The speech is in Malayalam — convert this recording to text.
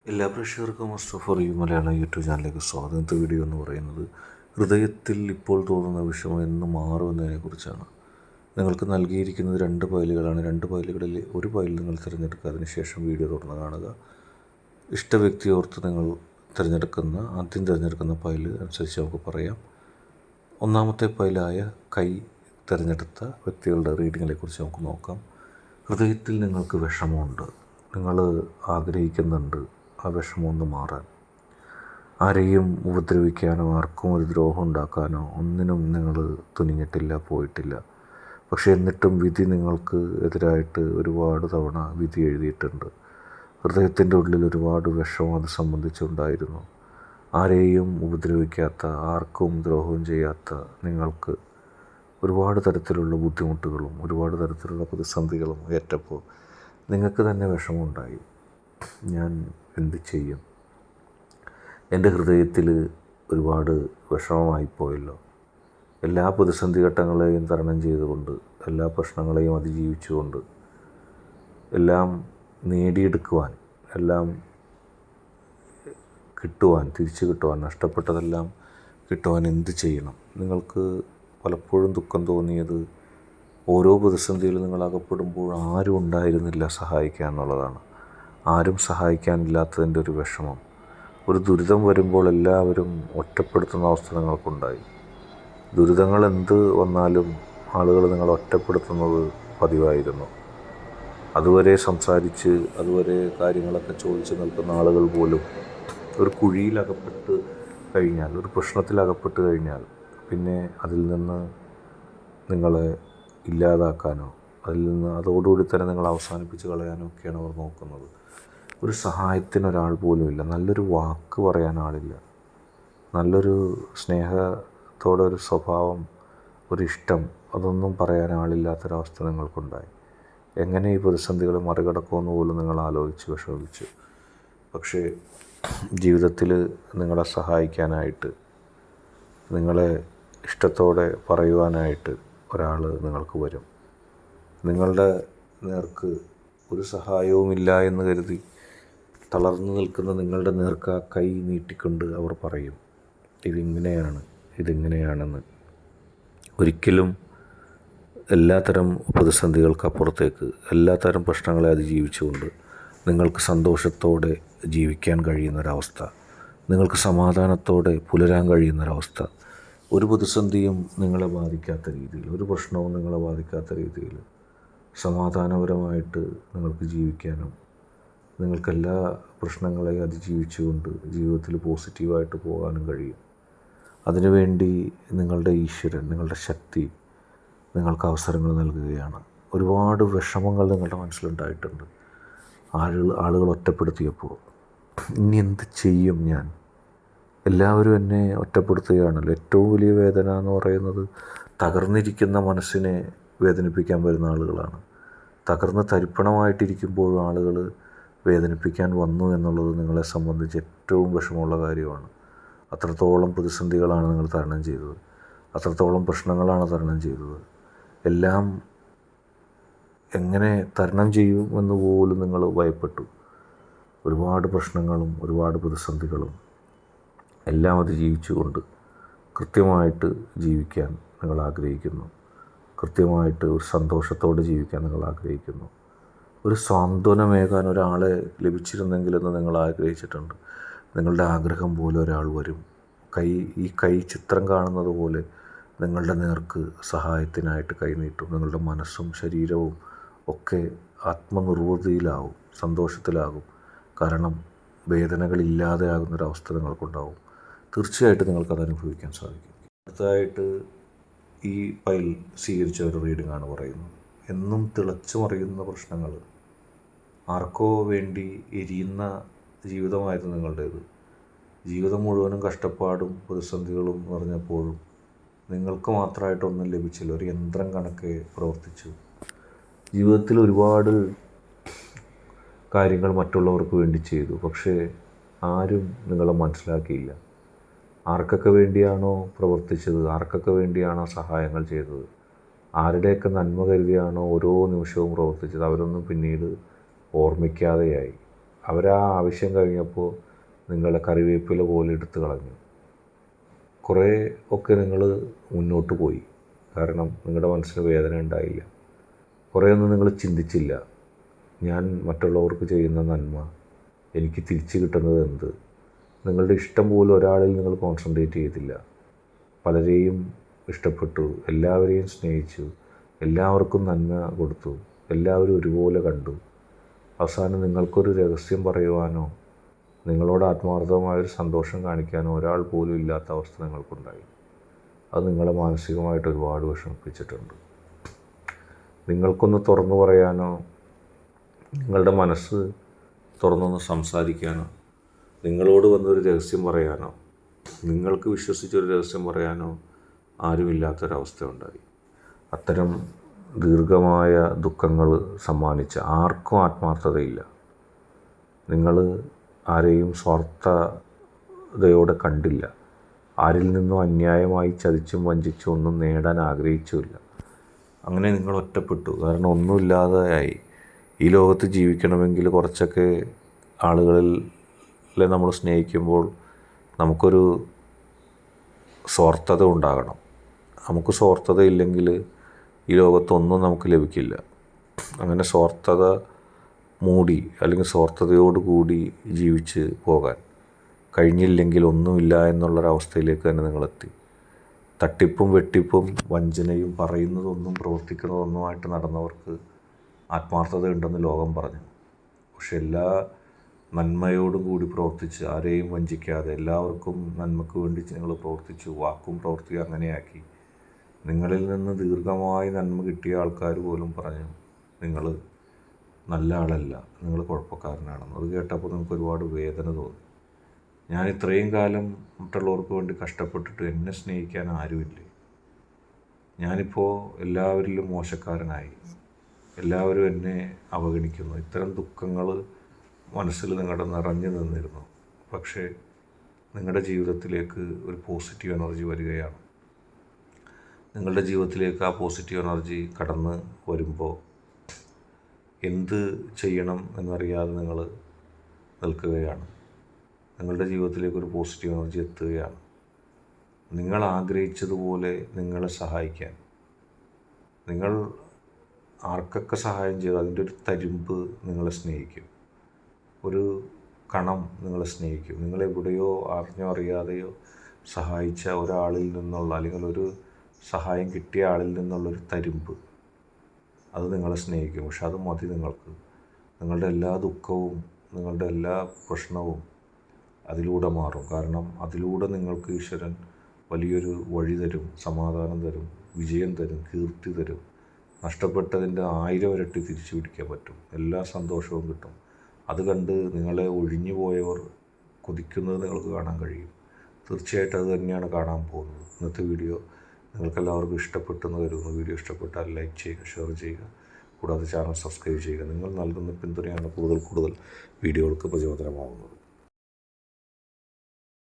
എല്ലാ പ്രേക്ഷകർക്കും മുസ്തഫ റിവ്യൂ മലയാളം യൂട്യൂബ് ചാനലിലേക്ക് സ്വാഗതം. ഇന്നത്തെ വീഡിയോ എന്ന് പറയുന്നത് ഹൃദയത്തിൽ ഇപ്പോൾ തോന്നുന്ന വിഷമം എന്ന് മാറുമെന്നതിനെക്കുറിച്ചാണ്. നിങ്ങൾക്ക് നൽകിയിരിക്കുന്നത് 2 ഫയലുകളാണ്. 2 ഫയലുകളിൽ ഒരു ഫയൽ നിങ്ങൾ തിരഞ്ഞെടുക്കുക. അതിനുശേഷം വീഡിയോ തുടർന്ന് കാണുക. ഇഷ്ട വ്യക്തി ഓർത്ത് നിങ്ങൾ ആദ്യം തിരഞ്ഞെടുക്കുന്ന ഫയൽ അനുസരിച്ച് നമുക്ക് പറയാം. ഒന്നാമത്തെ ഫയലായ കൈ തിരഞ്ഞെടുത്ത വ്യക്തികളുടെ റീഡിങ്ങിനെക്കുറിച്ച് നമുക്ക് നോക്കാം. ഹൃദയത്തിൽ നിങ്ങൾക്ക് വിഷമമുണ്ട്, നിങ്ങൾ ആഗ്രഹിക്കുന്നുണ്ട് ആ വിഷമമൊന്ന് മാറാൻ. ആരെയും ഉപദ്രവിക്കാനോ ആർക്കും ഒരു ദ്രോഹം ഉണ്ടാക്കാനോ ഒന്നിനും നിങ്ങൾ തുനിഞ്ഞിട്ടില്ല, പോയിട്ടില്ല. പക്ഷേ എന്നിട്ടും വിധി നിങ്ങൾക്ക് എതിരായിട്ട് ഒരുപാട് തവണ വിധി എഴുതിയിട്ടുണ്ട്. ഹൃദയത്തിൻ്റെ ഉള്ളിൽ ഒരുപാട് വിഷമം അത് സംബന്ധിച്ചുണ്ടായിരുന്നു. ആരെയും ഉപദ്രവിക്കാത്ത, ആർക്കും ദ്രോഹം ചെയ്യാത്ത നിങ്ങൾക്ക് ഒരുപാട് തരത്തിലുള്ള ബുദ്ധിമുട്ടുകളും ഒരുപാട് തരത്തിലുള്ള പ്രതിസന്ധികളും ഏറ്റപ്പോൾ നിങ്ങൾക്ക് തന്നെ വിഷമമുണ്ടായി. ഞാൻ എന്ത് ചെയ്യും? എൻ്റെ ഹൃദയത്തിൽ ഒരുപാട് വിഷമമായിപ്പോയല്ലോ. എല്ലാ പ്രതിസന്ധി ഘട്ടങ്ങളെയും തരണം ചെയ്തുകൊണ്ട്, എല്ലാ പ്രശ്നങ്ങളെയും അതിജീവിച്ചുകൊണ്ട്, എല്ലാം നേടിയെടുക്കുവാൻ, എല്ലാം തിരിച്ചു കിട്ടുവാൻ, നഷ്ടപ്പെട്ടതെല്ലാം കിട്ടുവാൻ എന്ത് ചെയ്യണം? നിങ്ങൾക്ക് പലപ്പോഴും ദുഃഖം തോന്നിയത് ഓരോ പ്രതിസന്ധിയിലും നിങ്ങൾ അകപ്പെടുമ്പോൾ ആരും ഉണ്ടായിരുന്നില്ല സഹായിക്കാൻ എന്നുള്ളതാണ്. ആരും സഹായിക്കാനില്ലാത്തതിൻ്റെ ഒരു വിഷമം. ഒരു ദുരിതം വരുമ്പോൾ എല്ലാവരും ഒറ്റപ്പെടുത്തുന്ന അവസ്ഥ നിങ്ങൾക്കുണ്ടായി. ദുരിതങ്ങൾ എന്ത് വന്നാലും ആളുകൾ നിങ്ങളെ ഒറ്റപ്പെടുത്തുന്നത് പതിവായിരുന്നു. അതുവരെ സംസാരിച്ച്, അതുവരെ കാര്യങ്ങളൊക്കെ ചോദിച്ച് നിൽക്കുന്ന ആളുകൾ പോലും ഒരു കുഴിയിലകപ്പെട്ട് കഴിഞ്ഞാൽ, ഒരു പ്രശ്നത്തിലകപ്പെട്ട് കഴിഞ്ഞാൽ പിന്നെ അതിൽ നിന്ന് നിങ്ങളെ ഇല്ലാതാക്കാനോ അതോടുകൂടി തന്നെ നിങ്ങൾ അവസാനിപ്പിച്ച് കളയാനോ ഒക്കെയാണ് അവർ നോക്കുന്നത്. ഒരു സഹായത്തിന് ഒരാൾ പോലുമില്ല. നല്ലൊരു വാക്ക് പറയാൻ ആളില്ല. നല്ലൊരു സ്നേഹത്തോടെ ഒരു സ്വഭാവം, ഒരിഷ്ടം, അതൊന്നും പറയാൻ ആളില്ലാത്തൊരവസ്ഥ നിങ്ങൾക്കുണ്ടായി. എങ്ങനെ ഈ പ്രതിസന്ധികൾ മറികടക്കുമെന്ന് പോലും നിങ്ങൾ ആലോചിച്ച് വിഷമിച്ചു. പക്ഷേ ജീവിതത്തിൽ നിങ്ങളെ സഹായിക്കാനായിട്ട്, നിങ്ങളെ ഇഷ്ടത്തോടെ പറയുവാനായിട്ട് ഒരാൾ നിങ്ങൾക്ക് വരും. നിങ്ങളുടെ നേർക്ക് ഒരു സഹായവുമില്ല എന്ന് കരുതി തളർന്നു നിൽക്കുന്ന നിങ്ങളുടെ നേർക്ക് ആ കൈ നീട്ടിക്കൊണ്ട് അവർ പറയും, ഇതിങ്ങനെയാണെന്ന്. ഒരിക്കലും എല്ലാത്തരം പ്രതിസന്ധികൾക്കപ്പുറത്തേക്ക്, എല്ലാത്തരം പ്രശ്നങ്ങളെ അതിജീവിച്ചുകൊണ്ട് നിങ്ങൾക്ക് സന്തോഷത്തോടെ ജീവിക്കാൻ കഴിയുന്നൊരവസ്ഥ, നിങ്ങൾക്ക് സമാധാനത്തോടെ പുലരാൻ കഴിയുന്നൊരവസ്ഥ, ഒരു പ്രതിസന്ധിയും നിങ്ങളെ ബാധിക്കാത്ത രീതിയിൽ, ഒരു പ്രശ്നവും നിങ്ങളെ ബാധിക്കാത്ത രീതിയിൽ സമാധാനപരമായിട്ട് നിങ്ങൾക്ക് ജീവിക്കാനും, നിങ്ങൾക്കെല്ലാ പ്രശ്നങ്ങളെയും അതിജീവിച്ചുകൊണ്ട് ജീവിതത്തിൽ പോസിറ്റീവായിട്ട് പോകാനും കഴിയും. അതിനുവേണ്ടി നിങ്ങളുടെ ഈശ്വരൻ, നിങ്ങളുടെ ശക്തി നിങ്ങൾക്ക് അവസരങ്ങൾ നൽകുകയാണ്. ഒരുപാട് വിഷമങ്ങൾ നിങ്ങളുടെ മനസ്സിലുണ്ടായിട്ടുണ്ട്. ആളുകൾ ഒറ്റപ്പെടുത്തിയപ്പോൾ ഇനി എന്ത് ചെയ്യും ഞാൻ? എല്ലാവരും എന്നെ ഒറ്റപ്പെടുത്തുകയാണല്ലോ. ഏറ്റവും വലിയ വേദന എന്ന് പറയുന്നത് തകർന്നിരിക്കുന്ന മനസ്സിനെ വേദനിപ്പിക്കാൻ വരുന്ന ആളുകളാണ്. തകർന്ന് തരിപ്പണമായിട്ടിരിക്കുമ്പോഴും ആളുകൾ വേദനിപ്പിക്കാൻ വന്നു എന്നുള്ളത് നിങ്ങളെ സംബന്ധിച്ച് ഏറ്റവും വിഷമമുള്ള കാര്യമാണ്. അത്രത്തോളം പ്രതിസന്ധികളാണ് നിങ്ങൾ തരണം ചെയ്തത്, അത്രത്തോളം പ്രശ്നങ്ങളാണ് തരണം ചെയ്തത്. എല്ലാം എങ്ങനെ തരണം ചെയ്യുമെന്ന് പോലും നിങ്ങൾ ഭയപ്പെട്ടു. ഒരുപാട് പ്രശ്നങ്ങളും ഒരുപാട് പ്രതിസന്ധികളും എല്ലാം അതിജീവിച്ചുകൊണ്ട് കൃത്യമായിട്ട് ജീവിക്കാൻ നിങ്ങൾ ആഗ്രഹിക്കുന്നു. കൃത്യമായിട്ട് ഒരു സന്തോഷത്തോടെ ജീവിക്കാൻ നിങ്ങൾ ആഗ്രഹിക്കുന്നു. ഒരു സാന്ത്വനമേകാൻ ഒരാളെ ലഭിച്ചിരുന്നെങ്കിലെന്ന് നിങ്ങൾ ആഗ്രഹിച്ചിട്ടുണ്ട്. നിങ്ങളുടെ ആഗ്രഹം പോലെ ഒരാൾ വരും. ഈ കൈ ചിത്രം കാണുന്നത് പോലെ നിങ്ങളുടെ നേർക്ക് സഹായത്തിനായിട്ട് കൈനീട്ടും. നിങ്ങളുടെ മനസ്സും ശരീരവും ഒക്കെ ആത്മനിർവൃതിയിലാവും, സന്തോഷത്തിലാകും. കാരണം വേദനകളില്ലാതെ ആകുന്നൊരവസ്ഥ നിങ്ങൾക്കുണ്ടാവും. തീർച്ചയായിട്ടും നിങ്ങൾക്കത് അനുഭവിക്കാൻ സാധിക്കും. അടുത്തതായിട്ട് ഈ ഫയൽ സ്വീകരിച്ച ഒരു റീഡിങ്ങാണ് പറയുന്നത്. എന്നും തിളച്ചു മറിയുന്ന പ്രശ്നങ്ങൾ, ആർക്കോ വേണ്ടി എരിയുന്ന ജീവിതമായിരുന്നു നിങ്ങളുടേത്. ജീവിതം മുഴുവനും കഷ്ടപ്പാടും പ്രതിസന്ധികളും നിറഞ്ഞപ്പോഴും നിങ്ങൾക്ക് മാത്രമായിട്ടൊന്നും ലഭിച്ചില്ല. ഒരു യന്ത്രം കണക്കെ പ്രവർത്തിച്ചു. ജീവിതത്തിൽ ഒരുപാട് കാര്യങ്ങൾ മറ്റുള്ളവർക്ക് വേണ്ടി ചെയ്തു. പക്ഷേ ആരും നിങ്ങളെ മനസ്സിലാക്കിയില്ല. ആർക്കൊക്കെ വേണ്ടിയാണോ പ്രവർത്തിച്ചത്, ആർക്കൊക്കെ വേണ്ടിയാണോ സഹായങ്ങൾ ചെയ്തത്, ആരുടെയൊക്കെ നന്മ കരുതിയാണോ ഓരോ നിമിഷവും പ്രവർത്തിച്ചത്, അവരൊന്നും പിന്നീട് ഓർമ്മിക്കാതെയായി. അവരാ ആവശ്യം കഴിഞ്ഞപ്പോൾ നിങ്ങളെ കറിവേപ്പില പോലെ എടുത്തു കളഞ്ഞു. കുറേ ഒക്കെ നിങ്ങൾ മുന്നോട്ട് പോയി, കാരണം നിങ്ങളുടെ മനസ്സിന് വേദന ഉണ്ടായില്ല. കുറേയൊന്നും നിങ്ങൾ ചിന്തിച്ചില്ല, ഞാൻ മറ്റുള്ളവർക്ക് ചെയ്യുന്ന നന്മ എനിക്ക് തിരിച്ചു കിട്ടുന്നത് എന്ത്. നിങ്ങളുടെ ഇഷ്ടം പോലും ഒരാളിൽ നിങ്ങൾ കോൺസെൻട്രേറ്റ് ചെയ്തില്ല. പലരെയും ഇഷ്ടപ്പെട്ടു, എല്ലാവരെയും സ്നേഹിച്ചു, എല്ലാവർക്കും നന്മ കൊടുത്തു, എല്ലാവരും ഒരുപോലെ കണ്ടു. അവസാനം നിങ്ങൾക്കൊരു രഹസ്യം പറയുവാനോ നിങ്ങളോട് ആത്മാർത്ഥമായൊരു സന്തോഷം കാണിക്കാനോ ഒരാൾ പോലും ഇല്ലാത്ത അവസ്ഥ നിങ്ങൾക്കുണ്ടായി. അത് നിങ്ങളെ മാനസികമായിട്ട് ഒരുപാട് വിഷമിപ്പിച്ചിട്ടുണ്ട്. നിങ്ങൾക്കൊന്ന് തുറന്നു പറയാനോ നിങ്ങളുടെ മനസ്സ് തുറന്നൊന്ന് സംസാരിക്കാനോ നിങ്ങളോട് വന്നൊരു രഹസ്യം പറയാനോ നിങ്ങൾക്ക് വിശ്വസിച്ചൊരു രഹസ്യം പറയാനോ ആരുമില്ലാത്തൊരവസ്ഥ ഉണ്ടായി. അത്തരം ദീർഘമായ ദുഃഖങ്ങൾ സമ്മാനിച്ച ആർക്കും ആത്മാർത്ഥതയില്ല. നിങ്ങൾ ആരെയും സ്വാർത്ഥതയോടെ കണ്ടില്ല. ആരിൽ നിന്നും അന്യായമായി ചതിച്ചും വഞ്ചിച്ചും ഒന്നും നേടാൻ ആഗ്രഹിച്ചുമില്ല. അങ്ങനെ നിങ്ങൾ ഒറ്റപ്പെട്ടു, കാരണം ഒന്നുമില്ലാതെയായി. ഈ ലോകത്ത് ജീവിക്കണമെങ്കിൽ കുറച്ചൊക്കെ ആളുകളിൽ നമ്മൾ സ്നേഹിക്കുമ്പോൾ നമുക്കൊരു സ്വാർത്ഥത ഉണ്ടാകണം. നമുക്ക് സ്വാർത്ഥത ഇല്ലെങ്കിൽ ഈ ലോകത്തൊന്നും നമുക്ക് ലഭിക്കില്ല. അങ്ങനെ സ്വാർത്ഥത മൂടി അല്ലെങ്കിൽ സ്വാർത്ഥതയോടുകൂടി ജീവിച്ച് പോകാൻ കഴിഞ്ഞില്ലെങ്കിൽ ഒന്നുമില്ല എന്നുള്ളൊരവസ്ഥയിലേക്ക് തന്നെ നിങ്ങളെത്തി. തട്ടിപ്പും വെട്ടിപ്പും വഞ്ചനയും പറയുന്നതൊന്നും പ്രവർത്തിക്കുന്നതൊന്നുമായിട്ട് നടന്നവർക്ക് ആത്മാർത്ഥത ഉണ്ടെന്ന് ലോകം പറഞ്ഞു. പക്ഷെ എല്ലാ നന്മയോടും കൂടി പ്രവർത്തിച്ച് ആരെയും വഞ്ചിക്കാതെ എല്ലാവർക്കും നന്മയ്ക്ക് വേണ്ടി നിങ്ങൾ പ്രവർത്തിച്ചു. വാക്കും പ്രവർത്തിയും അങ്ങനെയാക്കി. നിങ്ങളിൽ നിന്ന് ദീർഘമായി നന്മ കിട്ടിയ ആൾക്കാർ പോലും പറഞ്ഞു നിങ്ങൾ നല്ല ആളല്ല, നിങ്ങൾ കുഴപ്പക്കാരനാണെന്ന്. അത് കേട്ടപ്പോൾ നമുക്ക് ഒരുപാട് വേദന തോന്നി. ഞാൻ ഇത്രയും കാലം മറ്റുള്ളവർക്ക് വേണ്ടി കഷ്ടപ്പെട്ടിട്ട് എന്നെ സ്നേഹിക്കാൻ ആരുമില്ലേ? ഞാനിപ്പോൾ എല്ലാവരിലും മോശക്കാരനായി, എല്ലാവരും എന്നെ അവഗണിക്കുന്നു. ഇത്തരം ദുഃഖങ്ങൾ മനസ്സിൽ നിങ്ങളുടെ നിറഞ്ഞു നിന്നിരുന്നു. പക്ഷേ നിങ്ങളുടെ ജീവിതത്തിലേക്ക് ഒരു പോസിറ്റീവ് എനർജി വരികയാണ്. നിങ്ങളുടെ ജീവിതത്തിലേക്ക് ആ പോസിറ്റീവ് എനർജി കടന്ന് വരുമ്പോൾ എന്ത് ചെയ്യണം എന്നറിയാതെ നിങ്ങൾ നിൽക്കുകയാണ്. നിങ്ങളുടെ ജീവിതത്തിലേക്ക് ഒരു പോസിറ്റീവ് എനർജി എത്തുകയാണ്. നിങ്ങൾ ആഗ്രഹിച്ചതുപോലെ നിങ്ങളെ സഹായിക്കാൻ, നിങ്ങൾ ആർക്കൊക്കെ സഹായം ചെയ്തു അതിൻ്റെ ഒരു തരിമ്പ് നിങ്ങളെ സ്നേഹിക്കും, ഒരു കണം നിങ്ങളെ സ്നേഹിക്കും. നിങ്ങളെവിടെയോ അറിഞ്ഞോ അറിയാതെയോ സഹായിച്ച ഒരാളിൽ നിന്നുള്ള അല്ലെങ്കിൽ ഒരു സഹായം കിട്ടിയ ആളിൽ നിന്നുള്ളൊരു തരിമ്പ് അത് നിങ്ങളെ സ്നേഹിക്കും. പക്ഷെ അത് മതി നിങ്ങൾക്ക്. നിങ്ങളുടെ എല്ലാ ദുഃഖവും നിങ്ങളുടെ എല്ലാ പ്രശ്നവും അതിലൂടെ മാറും. കാരണം അതിലൂടെ നിങ്ങൾക്ക് ഈശ്വരൻ വലിയൊരു വഴി തരും, സമാധാനം തരും, വിജയം തരും, കീർത്തി തരും. നഷ്ടപ്പെട്ടതിൻ്റെ 1000 ഇരട്ടി തിരിച്ചു പിടിക്കാൻ പറ്റും. എല്ലാ സന്തോഷവും കിട്ടും. അത് കണ്ട് നിങ്ങളെ ഒഴിഞ്ഞു പോയവർ കൊതിക്കുന്നത് നിങ്ങൾക്ക് കാണാൻ കഴിയും. തീർച്ചയായിട്ടും അത് തന്നെയാണ് കാണാൻ പോകുന്നത്. ഇന്നത്തെ വീഡിയോ നിങ്ങൾക്കെല്ലാവർക്കും ഇഷ്ടപ്പെട്ടെന്ന് കരുതുന്നു. വീഡിയോ ഇഷ്ടപ്പെട്ടാൽ ലൈക്ക് ചെയ്യുക, ഷെയർ ചെയ്യുക, കൂടാതെ ചാനൽ സബ്സ്ക്രൈബ് ചെയ്യുക. നിങ്ങൾ നൽകുന്ന പിന്തുണയാണ് കൂടുതൽ വീഡിയോകൾക്ക് പ്രചോദനമാകുന്നത്.